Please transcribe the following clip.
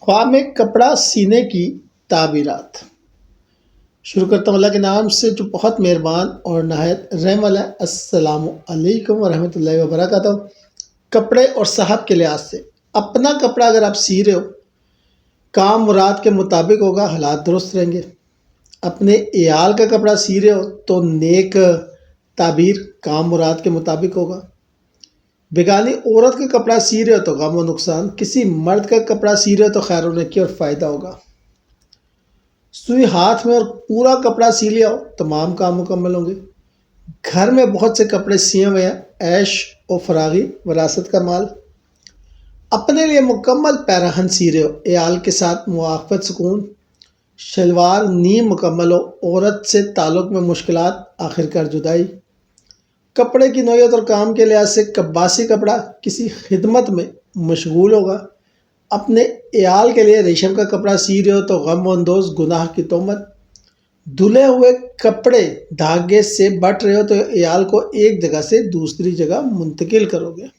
خواہ میں کپڑا سینے کی تعبیرات۔ شروع کرتا ہوں اللہ کے نام سے جو بہت مہربان اور نہایت رحم والا ہے۔ السلام علیکم ورحمۃ اللہ وبرکاتہ۔ کپڑے اور صاحب کے لحاظ سے اپنا کپڑا اگر آپ سی رہے ہو، کام مراد کے مطابق ہوگا، حالات درست رہیں گے۔ اپنے عیال کا کپڑا سی رہے ہو تو نیک تعبیر، کام مراد کے مطابق ہوگا۔ بیگانی عورت کا کپڑا سی رہے ہو تو غم و نقصان، کسی مرد کا کپڑا سی رہے ہو تو خیر و نیکی اور فائدہ ہوگا۔ سوئی ہاتھ میں اور پورا کپڑا سی لیا ہو، تمام کام مکمل ہوں گے۔ گھر میں بہت سے کپڑے سیے ہوئے ہیں، عیش و فراغی، وراثت کا مال۔ اپنے لیے مکمل پیراہن سی رہے ہو، عیال کے ساتھ موافقت، سکون۔ شلوار نیم مکمل ہو، عورت سے تعلق میں مشکلات، آخرکار جدائی۔ کپڑے کی نوعیت اور کام کے لحاظ سے کباسی کپڑا کسی خدمت میں مشغول ہوگا۔ اپنے عیال کے لیے ریشم کا کپڑا سی رہے ہو تو غم و اندوز، گناہ کی تہمت۔ دھلے ہوئے کپڑے دھاگے سے بٹ رہے ہو تو عیال کو ایک جگہ سے دوسری جگہ منتقل کرو گے۔